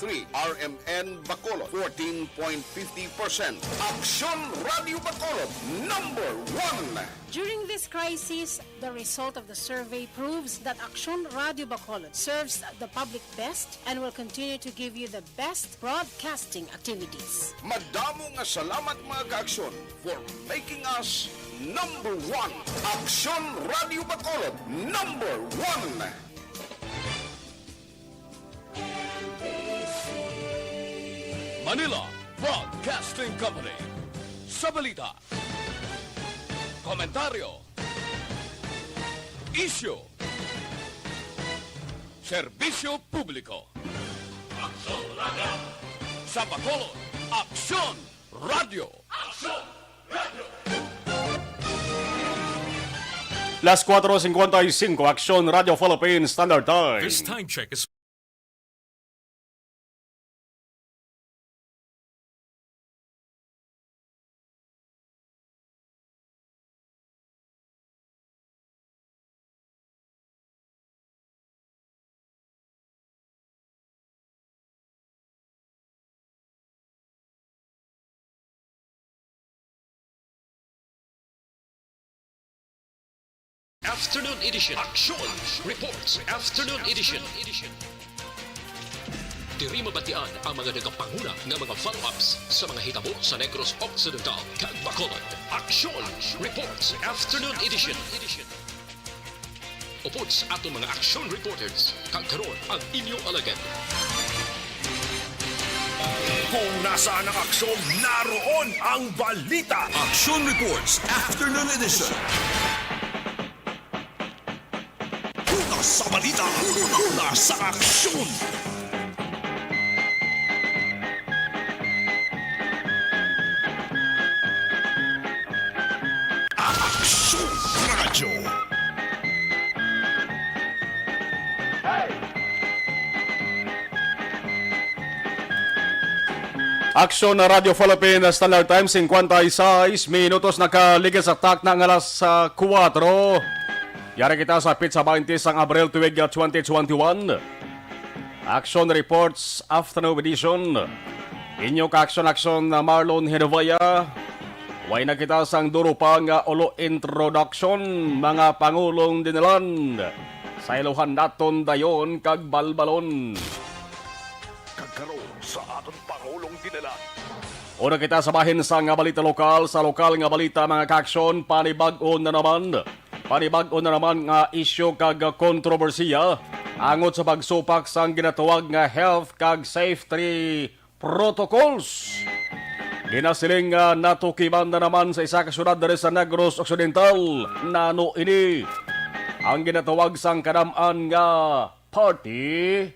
3. RMN Bacolod 14.50%. Aksyon Radio Bacolod number 1. During this crisis, the result of the survey proves that Aksyon Radio Bacolod serves the public best and will continue to give you the best broadcasting activities. Madamo nga salamat mga kaaksyon for making us number 1. Aksyon Radio Bacolod number 1. Manila Broadcasting Company. Sa balita, komentaryo, isyu, serbisyo publiko. Aksyon Radio. Sa Bacolod, Aksyon Radio. Aksyon Radio. Las 4:55, Aksyon Radio Philippines Standard Time. This time check is Afternoon Edition. Action Reports. Afternoon Edition. Diri mabatian ang mga nagapanguna ng mga follow-ups sa mga hitabo sa Negros Occidental, kag Bacolod. Action Reports. Afternoon Edition. Upod sa atong mga action reporters, kag karon ang inyong alagad. kung nasaan ang aksyon, naroon ang balita. Action Reports Afternoon Edition. Una sa balita, una sa aksyon. Aksyon Radio. Aksyon na Radio Philippines Standard Time, 56 minutos nakaligas sa tak ng alas 4. Yari kita sa Pizza 20 sang Abril tuwig 2021. Action Reports Afternoon Edition. Inyo ka-aksyon na Marlon Hedovaya. Way na kita sang duro pa nga ulo introduction mga pangulong dinalan. Sa iluhan naton dayon kag balbalon. Kagkaroon sa aton Pangulong dinala. Una kita sabahin sa nga balita lokal. Sa lokal nga balita mga ka-aksyon, panibag-o na naman nga isyu kag kontrobersiya angot sa pagsupak sang ginatawag nga health kag safety protocols. Ginasiling nga natukiban na naman sa isa ka syudad diri sa Negros Occidental nano ini ang ginatawag sang kadamaan nga party.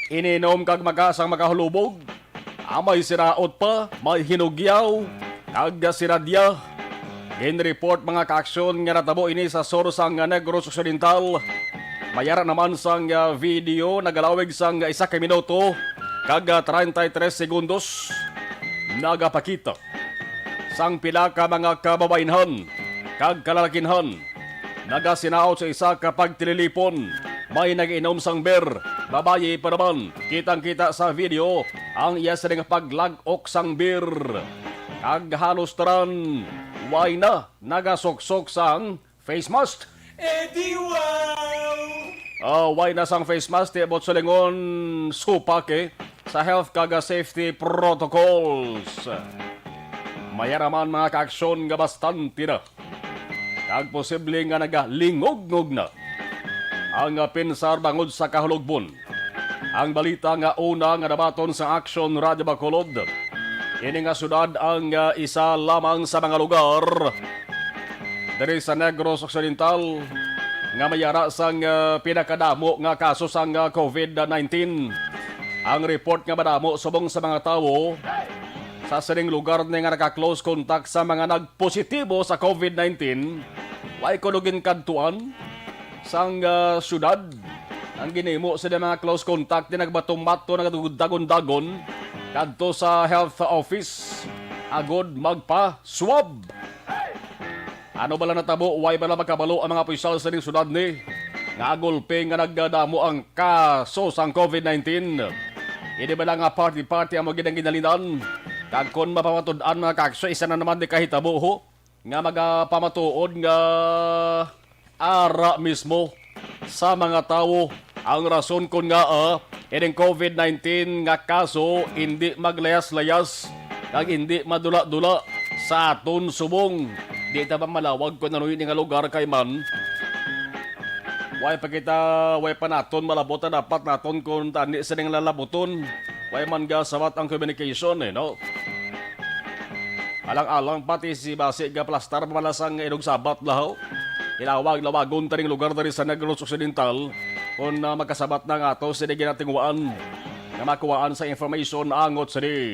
Ininom kag magasang makahulubog. May siraot pa, may hinugyaw, kag siradya. In-report mga kaaksyon nga natabo ini sa Sorsang Negros Occidental. Mayara naman sang video nagalawig sang 1 minuto kag 33 segundos. Nagapakita sang pila ka mga kababainhan kag kalalakinhan. Nagasinaot sa isa ka pagtililipon. May nag-inom sang beer. Babayi pa naman. Kitang-kita sa video ang iya sa paglagok sang beer. Kag halos taran, way na nagasoksok sang face mask. Eddie, wow! Way na sang face mask, tibot sa lingon supak sa health kag safety protocols. Mayaraman mga kaaksyon nga bastante na. Kag posible nga nagalingog-ngog na ang pinsar bangod sa kahulugbon. Ang balita nga una nga nabaton sa Action Radio Bacolod. Ini nga syudad ang isa lamang sa mga lugar diri sa Negros Occidental nga mayara sang pinakadamo nga kaso sang COVID-19. Ang report nga madamo subong sa mga tawo sa sining lugar ni nga naka-close contact sa mga nagpositibo sa COVID-19. Way kunugin kadtuan sang syudad ang ginimo sa mga close contact din nagbato-mato nagdagon-dagon kadto sa health office agod magpa-swab. Ano bala natabo, why bala magkabalo ang mga opisyal sa ning syudad ni? Nga agulpe nga nagdadamo ang kaso sang COVID-19. Hindi bala nga party-party ang mga ginalinan. Kag kon mapamatud-an mga kakso, isa na naman di kahitabo ho. Nga magpamatuod nga ara mismo sa mga tao. Ang rason kun nga ining COVID-19 nga kaso hindi maglayas-layas kag hindi madula-dula sa aton subong. Di ta ba malawag kung ano yun nga lugar kay man. Way pa naton malabot na dapat naton kung tani sa ning lalabuton. Way man ga sawat ang communication no. Alang-alang pati si Basi ga plastar malasang inog sabat lahaw. Ilawag-lawagon taning lugar dari sa Negros Occidental kung magkasabat na nga to sa ginatingwaan na makuwaan sa information angot sa di.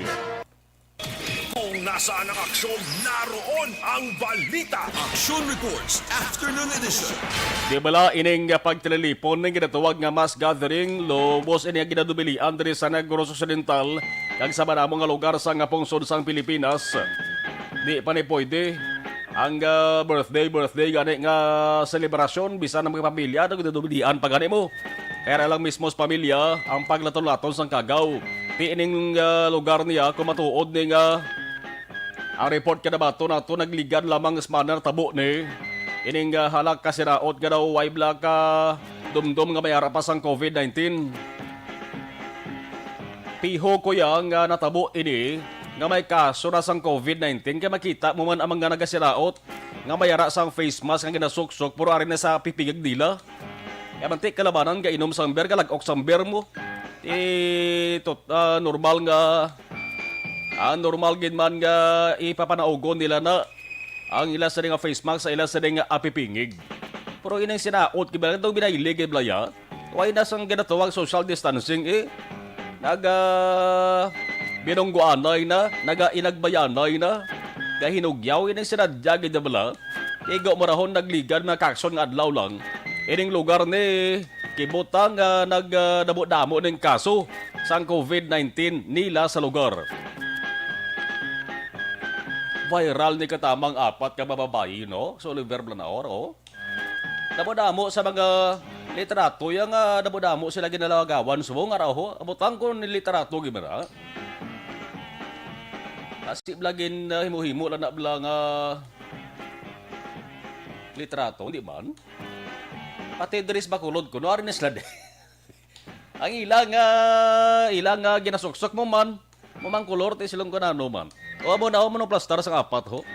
Kung nasaan ang aksyon, naroon ang balita. Action Reports Afternoon Edition. Di bala ining pagtililipon ng ginatawag nga mass gathering lubos ini ang ginadubilian diri sa Negros Occidental kag sa manamong nga lugar sa nga pungsod sang Pilipinas. Di pa ni pwede ang birthday gani nga selebrasyon bisan ng mga pamilya na ginadubilian pa gani mo. Kaya lang mismo sa pamilya ang paglaton-laton sang kagaw. Di ining lugar niya kumatuod ni nga ang report ka na ba ito na ito nagligan lamang sa manner tabo ni ining halak kasiraot ka daw way black ka dumdum nga may harapas ang COVID-19. Piho ko yang natabo ini nga may kaso na sang COVID-19 kaya makita mo man amang nga nagasiraot nga may hara sang face mask nga ginasuksok puro arin na sa pipigag dila. Kaya mantik kalabanan ka inom sang beer kalagok sang beer mo. Normal gid man nga ipapanaugon nila na ang ila sa nga face mask sa ila sa nga apipingig. Pero inang sinaot kibala daw binailig kay blaya. Way na sang ginatawag social distancing binongguanay na, inagbayanay na. Kaya hinugyaw inang sinadya gid bala. Igo marahon nagligan na kakson nga adlaw lang. Ining lugar ni kibutang nagdamo-damo ng kaso sang COVID-19 nila sa lugar. Viral ni katamang 4 ka bababayi, no? So, Oliver Blanaor, Damo-damo sa mga literato, yung damo-damo sila ginalagawan. Subong araw, ho? Abutang ko ni literato, gimana? Kasi blagin himo-himo lang na blang literato, di man? Pati Dres Bacolod ko, no? Arin sila de. Ang ilang ginasuksok mo man, mamang kulor, ti silong ko na no man. O amo na mo plastar sa 4 ho.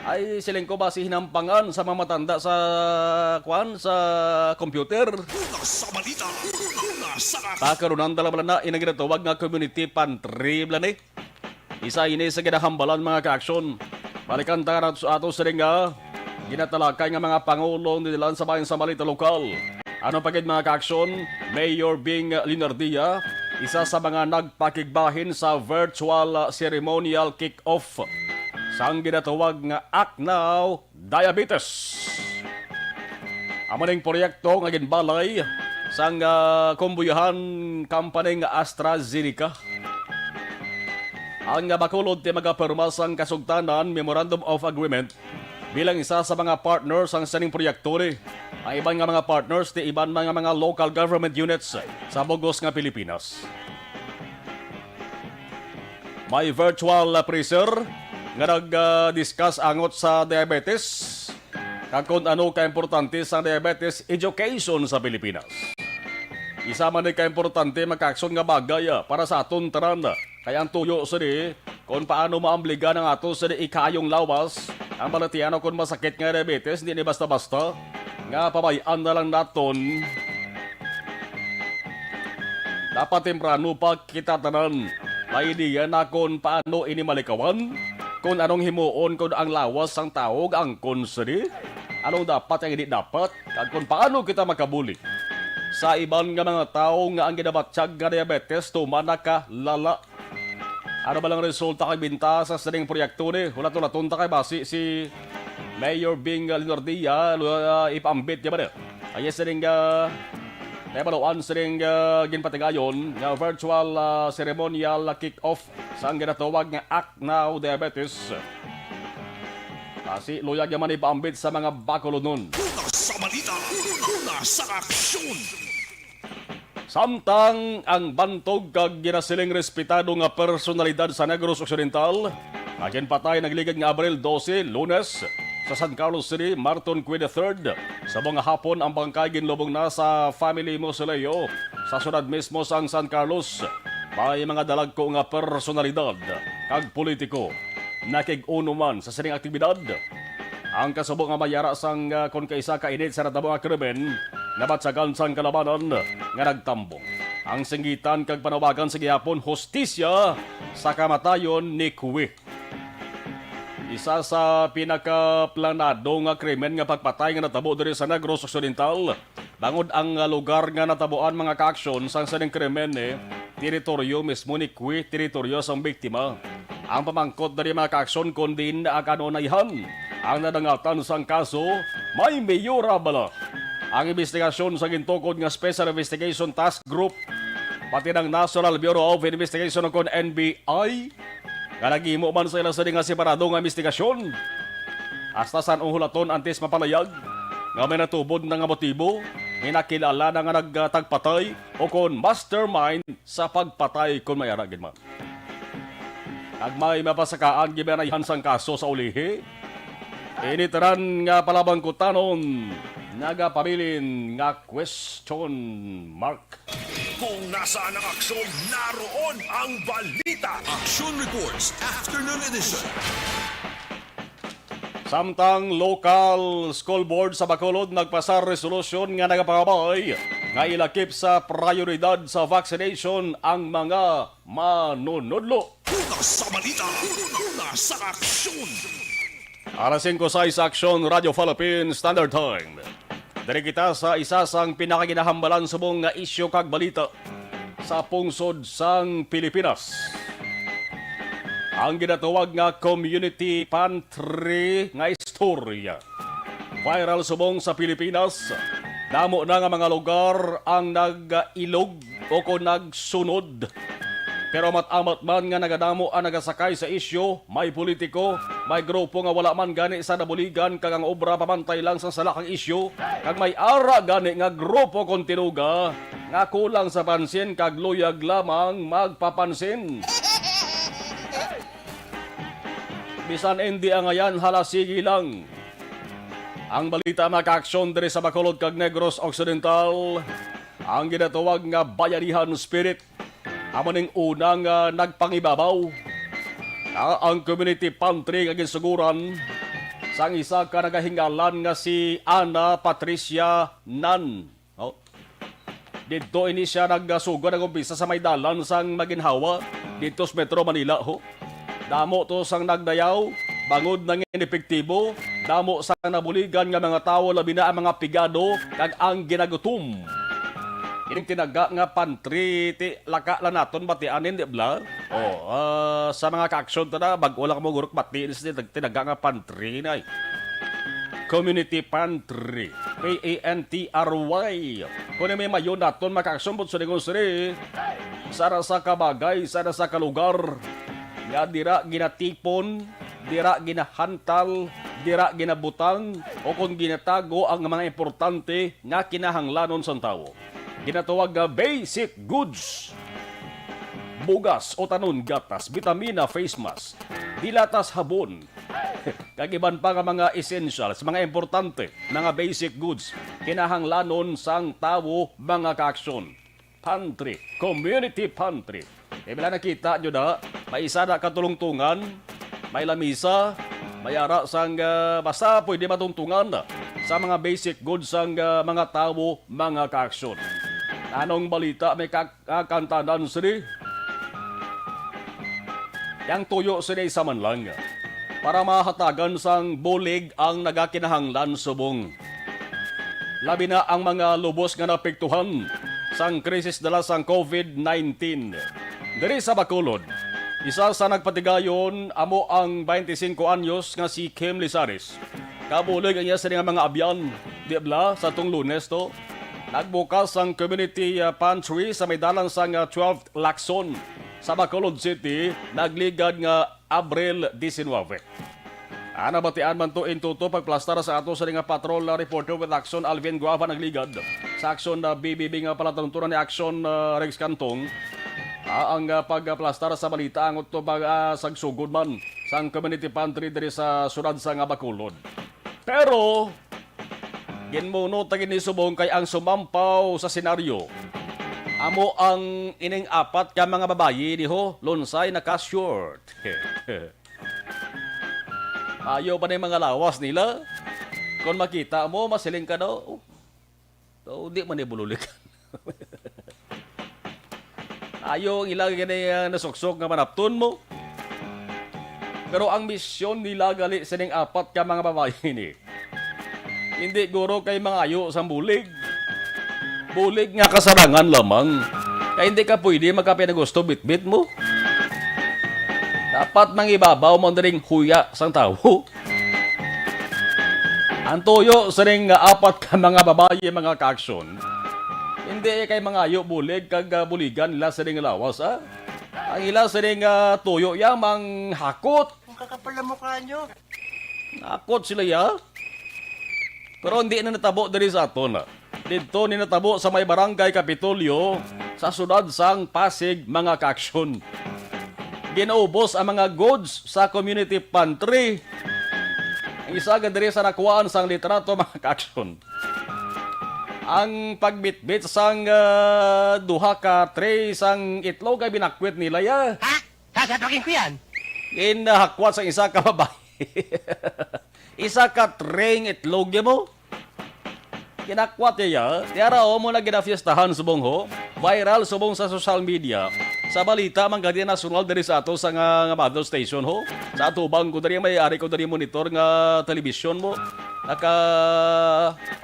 Ay siling ko basi hinampangan sa mga matanda sa computer. Sa balita, sa Pakarunan dala na inaginatawag nga community pantry blan Isa ini sa ginahambalan mga ka-aksyon. Balikan ta na ato sa nga ginatalakay nga mga pangulong nilang sa bayan sa balita lokal. Ano pagid mga ka-aksyon? Mayor Bing Linardia, isa sa mga nagpakigbahin sa virtual ceremonial kick-off sa ang ginatawag nga Act Now Diabetes. Amaning proyekto nga ginbalay sa kumbuyahan company nga AstraZeneca. Ang Bacolod ti magapirma sang kasugtanan Memorandum of Agreement bilang isa sa mga partners ang saning proyekto ni. Ang ibang nga mga partners ti iban mga local government units sa Bugos nga Pilipinas. May virtual preacher nga nag-discuss angot sa diabetes kag kung ano ka-importante sa diabetes education sa Pilipinas. Isa man ni ka-importante makakson nga bagay para sa aton tanan. Kaya ang tuyo sa di kung paano maambligan ang ato sa di ikayong lawas ang balatiano kung masakit nga diabetes, hindi ni basta-basta nga pabayaan na lang naton. Dapat temprano pa kita tanan. May idea na kung paano ini malikawan, kung anong himuon kung ang lawas ang tawag ang konseri, anong dapat ang hindi dapat, at kung paano kita makabuli. Sa ibang nga mga tao nga ang ginabatsyag nga diabetes, tumana ka lala. Ano ba lang resulta kay binta sa saling proyekto ni? Hulat-hulaton ta kay basi si Mayor Bing Linardia, ipambit niya ba niya? Ay saling Nabaluan siring ginpatigayon nga virtual ceremonial kick-off sa ang ginatawag nga Act Now Diabetes. Kasi luyag yaman ipaambit sa mga Bacolod nun. Una sa balita, una sa aksyon. Samtang ang bantog kag ginasiling respetado nga personalidad sa Negros Occidental, agin patay nagligad nga Abril 12, Lunes, sa San Carlos City, Marton Quid III. Sa mga hapon, ang bangkay ginlubong na sa Family Mausoleo sa sunod mismo sang San Carlos. May mga dalagko nga personalidad kag politiko nakig-uno man sa sining aktibidad. Ang kasubok nga mayara sang kon kaisa ka init sa natabo nga krimen nabatsagan sang kalabanan nga nagtambong. Ang singgitan kag panawagan sa gihapon hostisya sa kamatayon ni Kuwi. Isa sa pinakaplanado nga krimen nga pagpatay nga natabo diri sa Negros Occidental. Bangod ang lugar nga natabuan mga kaaksyon sang saning krimen teritoryo mismo ni Kuwi, teritoryo sang biktima. Ang pamangkot dari mga kaaksyon kundi ang kanunayhan. Ang nadangatan sang kaso may mayora bala. Ang investigasyon sa gintukod nga Special Investigation Task Group pati ng National Bureau of Investigation o NBI nga naghimo man sa ilang nga separado nga investigasyon. Hasta saan uhulaton antes mapalayag nga may natubod na nga motibo, may nakilala na nga nagtagpatay o kon mastermind sa pagpatay kon may aragin man. Ag may mapasakaan gibanayan sang kaso sa ulihi, initeran nga palabangkutanon nagapabilin nga question mark. Kung nasaan ang aksyon, naroon ang balita. Action Reports Afternoon Edition. Samtang local school board sa Bacolod nagpasar resolusyon nga nagapangabay nga ilakip sa prioridad sa vaccination ang mga manunudlo. Una sa balita, una sa aksyon. Alas 5 sa Aksyon Radio Philippines Standard Time. Dari kita sa isa sang pinakaginahambalan subong nga isyu kag balita sa pungsod sang Pilipinas. Ang ginatawag nga community pantry nga istorya. Viral subong sa Pilipinas. Damo na nga mga lugar ang nag-ilog o kung nagsunod. Pero mat-amat man nga nagadamo ang nagasakay sa isyo, may politiko, may grupo nga wala man gani sa nabuligan kag ang obra pamantay lang sa salakang isyo, kag may ara gani nga grupo kontinuga nga kulang sa pansin kag luyag lamang magpapansin. Bisan hindi ang ayan halasigi lang. Ang balita makaaksyon diri sa Bacolod kag Negros Occidental, ang ginatawag nga bayanihan spirit. Amo ning unang nagpangibabaw ang community pantry nga ginsuguran sang isa ka nagahingalan nga si Ana Patricia Nan. Dito ini siya nagsugod ang umpisa sa may dalan sang maginhawa dito sa Metro Manila. Damo to sang nagdayaw, bangod ng inepektibo, damo sang nabuligan nga mga tao labi na ang mga pigado kag ang ginagutom. Ining tinaga nga pantry, laka lang naton batianin, di ba? Sa mga ka-aksyon na, bago lang mo gurok batiin, tinaga nga pantry na. Community pantry. P-A-N-T-R-Y. Kung may mayon naton, maka-aksyon po sa negosyo, sara sa kabagay, sara sa kalugar, nga dira ginatipon, dira ginahantal, dira ginabutang, o kung ginatago ang mga importante nga kinahanglanon sa tao. Ginatawag nga basic goods. Bugas o tanon gatas, vitamina, face mask, dilatas habon. Kagiban pa nga mga essentials, mga importante, mga basic goods, kinahanglanon sang tawo mga kaaksyon. Pantry, community pantry. Bila nakita nyo na, may isa na katulungtungan, may lamisa, may ara sang basta pwede matungtungan sa mga basic goods sang mga tawo mga kaaksyon. Anong balita may kakantanan sini? Yang tuyo sini sa man lang para mahatagan sang bulig ang nagakinahanglan subong. Labi na ang mga lubos nga napektuhan sang krisis dala sang COVID-19. Diri sa Bacolod, isa sa nagpatigayon amo ang 25 anyos nga si Kim Lizares. Kabulig ang iya sa mga abyan, di ba, sa tong Lunes to. Nagbukas ang community pantry sa may dalan sang 12th Lacson sa Bacolod City, nagligad nga Abril 19. Batian man to in tuto pagplastar sa ato sa nga patrol na reporter with action Alvin Guava nagligad. Sa action na BBB nga palatuntunan ni action Rex Cantong. Ang pagplastar sa balita ang ito sagsugod man sa community pantry diri sa sunad sa nga Bacolod. Pero ginmuno tagin ni subong kay ang sumampaw sa senaryo. Amo ang ining apat ka mga babayi diho lunsay naka-short. Ayaw pa na yung mga lawas nila. Kung makita mo, masiling ka daw. Di man ibululikan. Ayaw ang ilagay na nasuksok nga manapton mo. Pero ang misyon nila gali sa ning apat ka mga babae ni. Hindi guro kay mga ayo sa bulig. Bulig nga kasarangan lamang. Kaya hindi ka pwede magkapinagusto bit-bit mo. Dapat mang ibabaw mo na rin huya sang tao. Ang toyo sa ring apat ka mga babae mga ka-aksyon. Hindi kay mga ayo bulig kag buligan nila sa ring lawas. Ang ila sa ring toyo yamang hakot. Ang kakapal na mukha nyo. Hakot sila ya. Pero hindi na natabo dari sa aton. Dito ni natabo sa may barangay Kapitolyo sa sunod sang Pasig mga ka-aksyon. Ginaubos ang mga goods sa community pantry. Ang isa gandiri sa nakuhaan sang litrato mga ka-aksyon. Ang pagbitbit sang duha ka tray sang itlog ay binakwit nila ya. Ha? Sasapakin ko yan. Inahakwat sa isa ka babae. Isa ka tray ng itlog ya mo. Kinakwat ya. Tiara o mo na ginafiestahan subong ho. Viral subong sa social media. Sa balita, manggadi national dari sa ato sa nga mother station ho. Sa ato bang ko dari may-ari ko dari monitor nga telebisyon mo.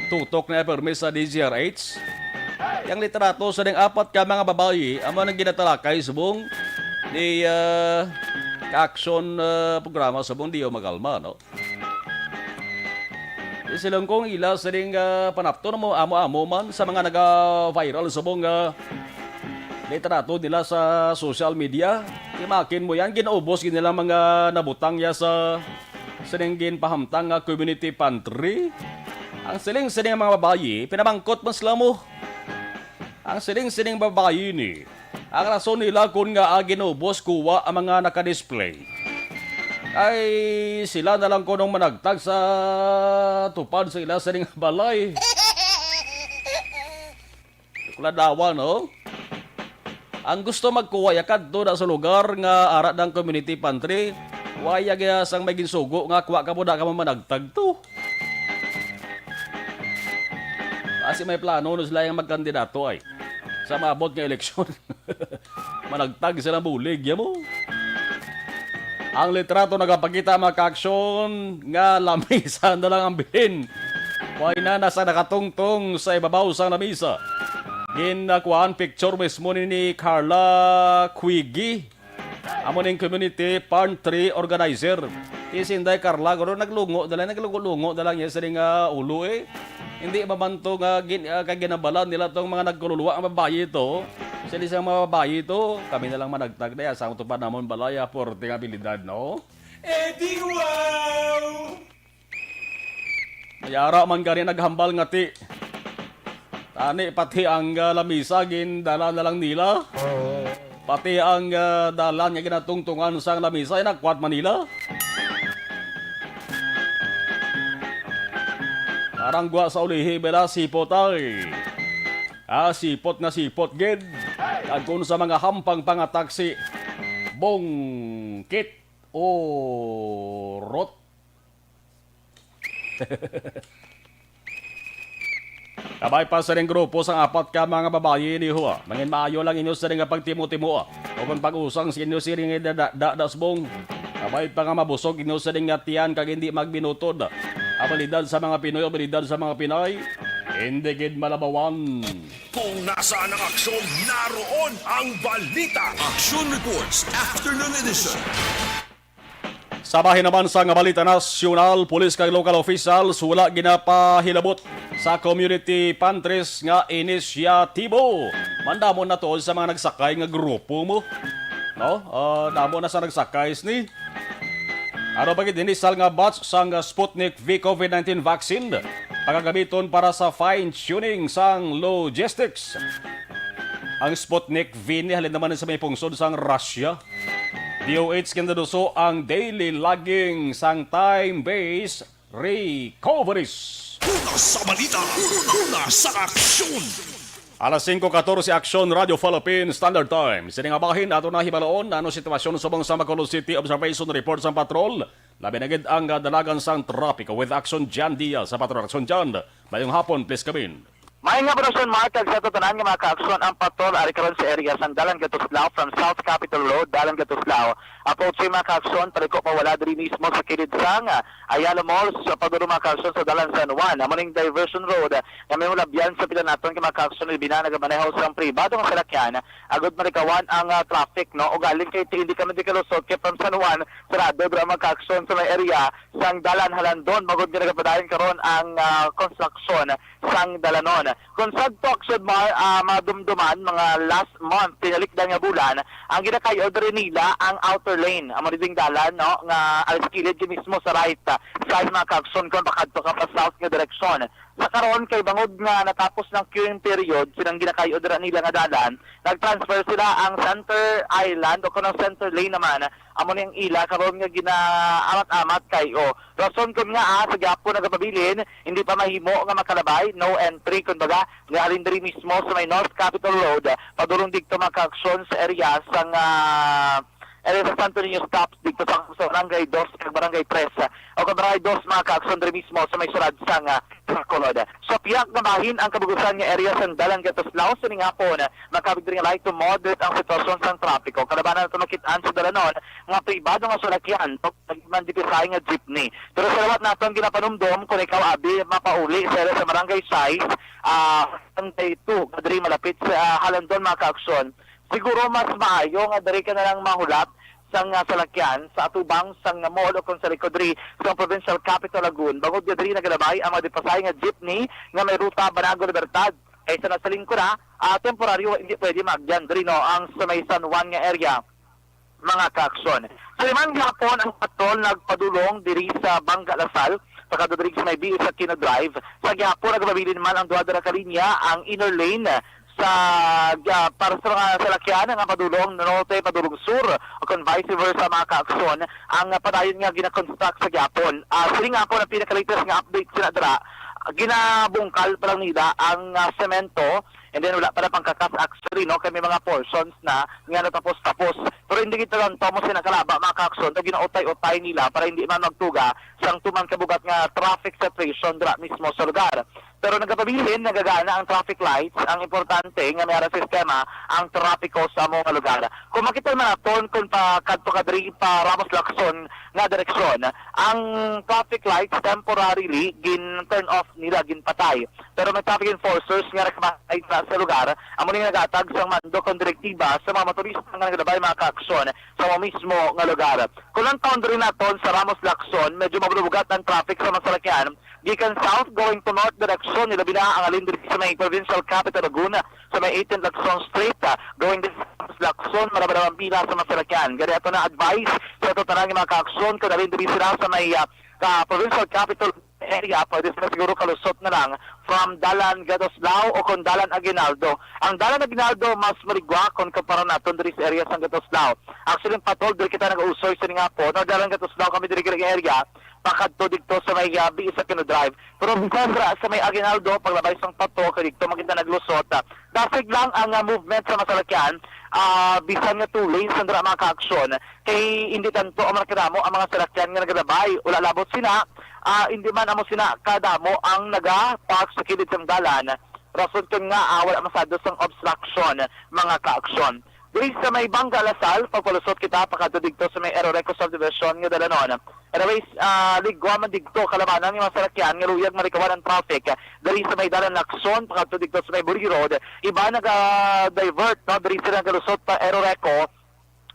Tutok na permis sa DZRH. Yang litrato sa ding apat ka mga babae, amo nang ginatalakay subong ni ka-action programa subong Dio Magalma, no? Silang kong ila sa ding panapto na mo amo-amo man sa mga naga-viral subong litrato nila sa social media. Imakin mo yan, ginaubos nila mga nabutang ya sa siningin pahamtang community pantry. Ang siling-siling mga babayi, pinamangkot mo sila mo. Ang siling-siling babayi ni, ang rason nila kung nga ginubos kuwa ang mga nakadisplay. Ay sila na lang kunong managtag sa tupad sa ila siling balay. Kuladawa, no? Ang gusto magkuwaya kadto na sa lugar nga ara ng community pantry, waya gaya sang may ginsugo nga kuwa ka mo na ka managtag to. Kasi may plano no sila yung magkandidato ay sa maabot nga eleksyon. Managtag silang bulig ya mo. Ang litrato nagapakita mga ka-aksyon nga lamisa na lang ang bilhin. Why na nasa nakatungtong sa ibabaw sang lamisa. Ginakuhaan picture mismo ni Carla Quiggy. Amo ning community pantry organizer. Isinday Carla guro naglungo dala niya sa ring ulo eh. Hindi mabanto nga kaginabalan nila tong mga nagkululuwa ang babae ito. Sila sa mga babae ito, kami na lang managtag na sa utupad namon balaya por ting abilidad, no? Eddie, wow! Mayara man gani naghambal nga ti. Tani pati ang lamisa dala na lang nila. Pati ang dalan nga ginatungtungan sang lamisa ay nagkwat Manila. Parang gwa sa ulihi bela sipot ay. Sipot na sipot gid. Kung sa mga hampang pangataksi bongkit o rot. Kabay pa sa ring grupo sang apat ka mga babae ni Hua. Mangin maayo lang inyo sa ring pagtimo-timo. O kung pag-usang sa inyo si ring dasbong. Kabay pa nga mabusog inyo sa ring ngatian kag hindi magbinutod. Abilidad sa mga Pinoy, abilidad sa mga Pinay. Hindi gid malabawan. Kung nasaan ang aksyon, naroon ang balita. Action Reports Afternoon Edition. Sa bahin naman sa nga balita nasyonal, pulis kag local officials wala ginapahilabot sa community pantries nga inisyatibo. Mandamon na to sa mga nagsakay nga grupo mo. No? Damo na sa nagsakay ni. Ano bagid inisal nga batch sang Sputnik V COVID-19 vaccine pagagamiton para sa fine-tuning sang logistics. Ang Sputnik V ni halin naman sa may pungsod sang Russia. DOH kindaduso ang daily logging sang time-based recoveries. Una sa balita, una sa aksyon. Alas 5:14 Aksyon Radio Philippines Standard Time. Sining abahin ato na hibaloon ano sitwasyon subong sa Bacolod City Observation Report sa patrol. Labi na gid ang dalagan sang trapiko with Action Jan Diaz sa patrol. Action Jan, mayong hapon please come in. May nga production markag sa tutanan nga mga kaaksyon ang patrol ari karon sa area sang Dalan Gatuslao from South Capitol Road, Dalan Gatuslao. Approach sa mga kaaksyon paliko pa wala diri mismo sa kilid sang Ayala Mall sa pagduro mga kaaksyon sa Dalan San Juan. Amoning diversion road nga may mulabyan sa pinanaton nga mga kaaksyon ibina nagamaneho sang pribado nga salakyan agud marikawan ang traffic no o galing kay hindi ka medikalusot kay from San Juan sarado dira mga kaaksyon sa may area sang Dalan Halandon magud nga nagapadayon karon ang construction sang Dalanon. Kung sadto aksyon madumduman mga last month pinalikdan nga bulan ang ginakayo diri nila ang outer lane amo ding dalan no nga alas kilid mismo sa right side mga kaaksyon kung pakadto ka pa south nga direksyon. Sa karon kay bangod nga natapos ng queuing period silang ginakayo dira nila nga dalan nagtransfer sila ang center island o kanang center lane naman amo ning ila karon nga ginaamat-amat kayo. Rason kun nga sa gyapon nagapabilin hindi pa mahimo nga makalabay no entry kumbaga nga alin diri mismo sa may North Capitol Road padulong dito mga kaaksyon sa area sang area sa Santo Niño stops dito sa Barangay 2 kag Barangay 3 o kag Barangay 2 mga kaaksyon diri mismo sa may sulad sang Bacolod. So piyak na bahin ang kabugusan nga area sang Dalan Gatuslao sa ning hapon makabig diri nga light to moderate ang sitwasyon sang trapiko kalabanan nato nakit-an sa Dalanon nga pribado nga sulakyan man dipisay nga jeepney. Pero salawat naton ginapanumdom kung ikaw abi mapauli sa area sa Barangay 6 Barangay 2 diri malapit sa Halandon mga kaaksyon. Siguro mas maayo nga diri ka na lang mahulap sang salakyan sa atubang sang mall o kung sa likod diri sa Provincial Capital Lagoon. Bangod diri nagalabay ang mga dipasay nga jeepney nga may ruta Banago Libertad. Ay sa nasa lingkod temporaryo hindi pwede magyan diri no ang sa may San Juan nga area mga kaaksyon. Sa limang hapon ang patrol nagpadulong diri sa Bangka Lasal pagkadto diri sa may BS Aquino Drive. Sa gihapon nagpabilin man ang duha ka linya ang inner lane sa para sa mga salakyan nga padulong norte padulong sur o kung vice versa mga kaaksyon ang padayon nga gina-construct sa gyapon. Sili nga po ang pinaka-latest nga update sila dira ginabungkal pa lang nila ang semento and then wala pa na pangkakas actually no kay may mga portions na nga natapos-tapos pero hindi kita lang tomo sinakalaba mga kaaksyon to ginautay-utay nila para hindi man magtuga sang tuman kabugat nga traffic situation dira mismo sa lugar. Pero nagapabilin, nagagana ang traffic lights. Ang importante nga may sistema ang trapiko sa mga lugar. Kung makita man naton kung pa kadto kadri pa Ramos Lacson nga direksyon, ang traffic lights temporarily gin-turn off nila, gin-patay. Pero may traffic enforcers nga nakamatay sa lugar, amo ning nagatag sang mando kon direktiba sa mga motorista nga naglabay mga kaaksyon sa mga mismo nga lugar. Kung ang taon rin naton sa Ramos Lacson, medyo mabubugat ang traffic sa mga salakyan, gikan south going to north direction nila bina ang alin diri sa may Provincial Capital Laguna sa may 18 Lacson Street going this Lacson marabang pila sa masalakyan. Gari ato na advice sa ito tanang mga kaaksyon kung alin diri sila sa may Provincial Capital area pwede sila siguro kalusot na lang from Dalan Gatuslao o kung Dalan Aguinaldo. Ang Dalan Aguinaldo mas marigwa kung kapara natin diri sa area sa Gatuslao. Actually patol diri kita nag-usoy sa nga po no Dalan Gatuslao kami diri sa area pakadto dito sa may BS Aquino Drive. Pero bisandra sa may Aguinaldo paglabay sang pato kay dito maganda naglusot. Dasig lang ang movement sa masalakyan bisan nga 2 lanes sandra mga kaaksyon kay hindi tanto ang nakadamo ang mga salakyan nga nagadabay ula labot sina hindi man amo sina kadamo ang naga-park sa kilid sang dalan rason kun nga wala masado sang obstruction mga kaaksyon. Diri sa may Bangka Lasal, pagpalusot kita pakadto dito sa may Eroreco subdivision nga Dalanon. Anyways, ligwa man dito kalabanan ng mga salakyan nga luyag marikawan ang traffic. Diri sa may Dalan Lacson, pakadto dito sa may Buri Road, iba naga-divert no diri sila galusot pa Eroreco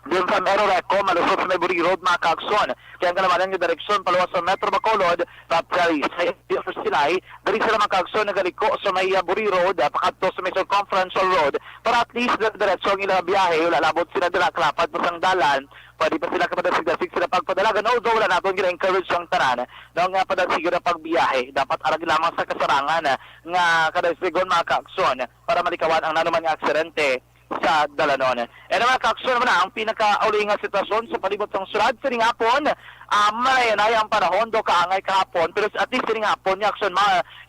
Din sa Mero Reco, malusot sa Maybury Road, mga kaaksyon. Kaya ang kalaman yung direksyon, paluwas sa Metro Bacolod, Rapsari, sa Sinay, dari sila mga kaaksyon, nagaliko sa Maybury Road, pakadto sa may Circumference Road, para at least direksyon ang ilang biyahe, lalabot sila dila, klapad mo sang dalan, pwede pa sila kapadasig-dasig sila pagpadalagan, although wala natin gina-encourage yung tanan, na nga padasig na pagbiyahe, dapat arag lamang sa kasarangan, nga kadasigon mga kaaksyon, para malikawan ang nanuman nga aksidente sa dalanon. E naman kaaksyon naman ang pinaka-uling sitwasyon sa palibot ng syudad sining hapon, malayanay ang panahon do kaangay kahapon, pero at least sining hapon ni aksyon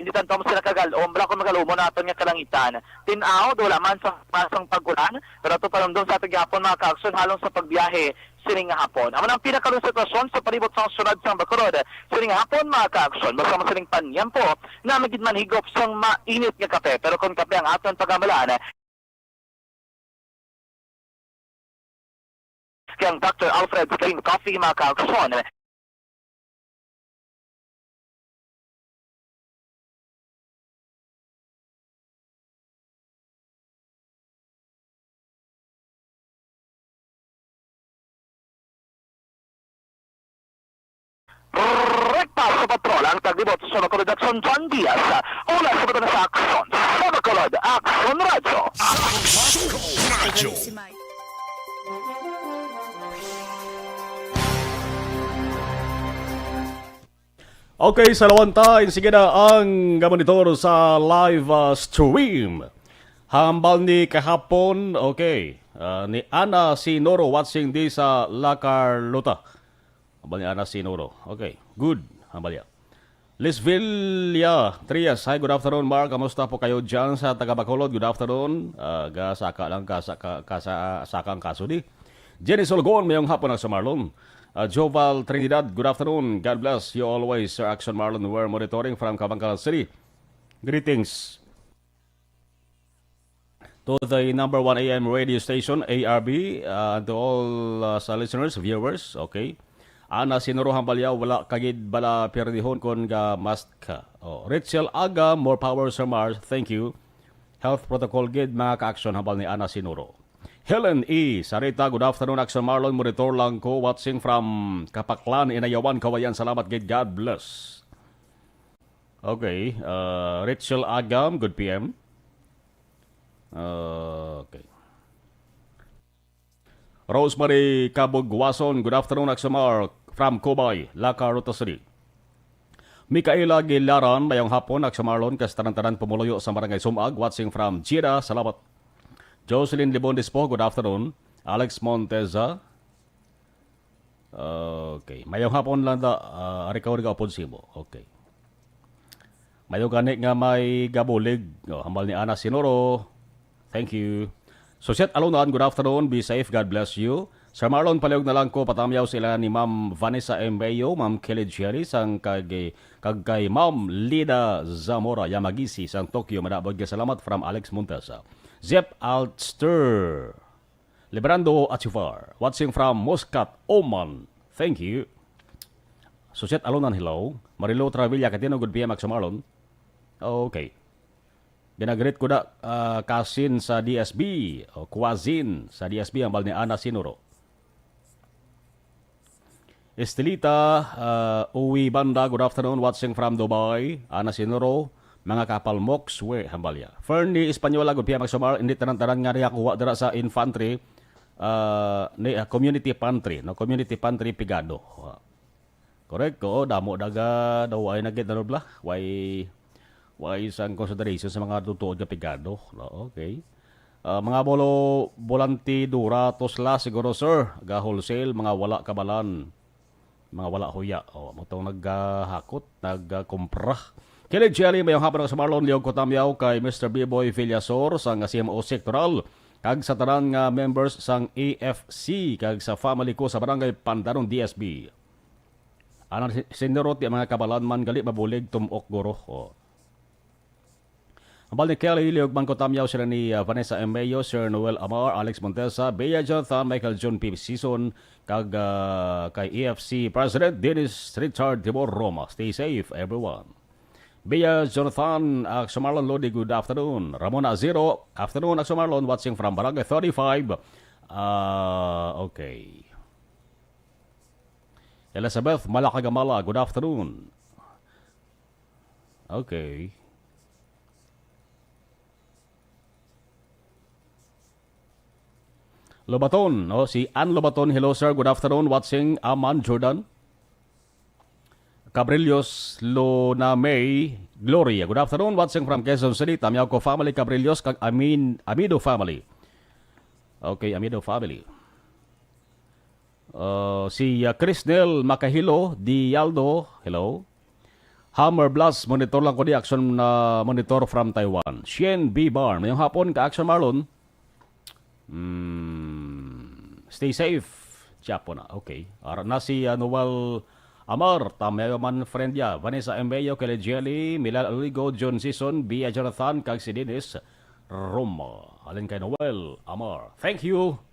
hindi tanto mo sila kagalom, wala ko magalumo natin nga kalangitan. Tinaw do laman sa masang pagulan, pero ito panundong sa ating hapon mga kaaksyon halong sa pagbiyahe sining hapon. Ang pinaka-uling sitwasyon sa palibot ng syudad sa Bacolod sining hapon mga kaaksyon, basta mo sining panyan po na magid man higop sang mainit nga kape, pero kung kape ang aton pagamalaan, kaya ang Dr. Alfred Green Coffee, mga kaaksyon. Rekta sa patrol ang taglibot sa Bacolod Action John Diaz. Una sa bato na sa aksyon sa Bacolod Action Radio. Radio. Okay, sa lawantain, sige na ang gamonitor sa live stream. Hambal ni kahapon, okay, ni Ana Sinoro watching di sa La Carlota. Hambal ni Ana Sinoro. Okay, good. Hambal ya. Lisvilla Trias, hi, good afternoon Mark. Kamusta po kayo dyan sa taga Bacolod? Good afternoon. Gasaka lang, sakang kaso di. Jenny Solgon, mayong hapon na sa Marlon. Joval Trinidad, good afternoon. God bless you always, Sir Action Marlon. We're monitoring from Kabangkalan City. Greetings to the number 1 AM radio station, ARB, and to all sa listeners, viewers, okay. Ana Sinoro Hambalya, wala kagid bala perdihon kon ga must ka. Rachel Aga, more power Sir Mars, thank you. Health protocol gid mga ka-action hambal ni Ana Sinoro. Helen E. Sarita, good afternoon, Action Marlon. Monitor lang ko, watching from Kapaklan, Inayawan, Kawayan. Salamat, kay God bless. Okay, Rachel Agam, good PM. Okay. Rosemary Kabugwason, good afternoon, Action Marlon. From Cubay, Laca, Rotasari. Mikaela Gilaran, mayong hapon, Action Marlon. Kastaran-taran pumuluyo sa Barangay Sumag, watching from Jeddah. Salamat. Jocelyn Libondes po, good afternoon. Alex Monteza. Okay. Mayong hapon lang da, arikaw-rikaw po simo. Okay. Mayong gani nga may gabulig. Hambal ni Ana Sinoro. Thank you. Susyet Alunan, good afternoon. Be safe, God bless you. Sir Marlon, paliog na lang ko, patamyaw sila ni Ma'am Vanessa M. Bayo, Ma'am Kelly Jerry, sang kay Ma'am Lida Zamora, Yamagisi, sang Tokyo. Madabog ka salamat from Alex Monteza. Zep Altster, Librando Achifar, watching from Muscat, Oman. Thank you. Susyet Alunan, hello. Marilo Travilla, Katino, good PM, Max Marlon. Okay. Ginagrit ko na kasin sa DSB, o Kwazin sa DSB, ang bal ni Ana Sinoro. Estelita, Uwi Banda, good afternoon, watching from Dubai. Ana Sinoro, mga kapal moks, we, hambalya. Fernie Espanyola, good PM, Magsumar, hindi tanan-tanan nga niya kuha dara sa infantry, community pantry, no, community pantry pigado. Correct ko, damo daga, daw ay nagit na blah, why isang consideration sa mga tutuod na pigado, no, okay. Mga bolanti, dura, tosla, siguro sir, ga wholesale, mga wala kabalan, mga wala huya, mutong naghakot, nagkumpra. Kili Jelly, mayong hapon sa Marlon, liog ko tamyaw kay Mr. B-Boy Villasor sang CMO Sectoral, kag sa tanan nga members sang AFC, kag sa family ko sa Barangay Pandanon DSB. Ana sinirot yung mga kabalan man gali mabulig tumok guro. Ambal ni Kelly, liog man ko tamyaw sila ni Vanessa M. Mayo, Sir Noel Amar, Alex Montesa, Bea Jonathan, Michael John P. Season, kag kay AFC President Dennis Richard Tibor Roma. Stay safe, everyone. Bea Jonathan, Axomarlon Lodi, good afternoon. Ramon Azero, afternoon, Axomarlon, watching from Barangay 35, Okay. Elizabeth Malakagamala, good afternoon. Okay. Lobaton, si Ann Lobaton, hello sir, good afternoon, watching Aman Jordan. Cabrillos Luna May Gloria, good afternoon, watching from Quezon City, Tamiaco family, Cabrillos, kag Amido family. Okay, Amido family. Si Crisnel Makahilo, Dialdo, hello. Hammer Blast, monitor lang ko di, action na monitor from Taiwan. Shen B. Barn, ngayong hapon, ka-action Marlon. Stay safe. Chapo na, okay. Ara na si Noel Amar, tamayo man friend ya. Vanessa Embeyo, Kelly Jelly, Milal Aligo, John Season, Bia Jonathan, kag si Dennis Roma. Alin kay Noel Amar. Thank you.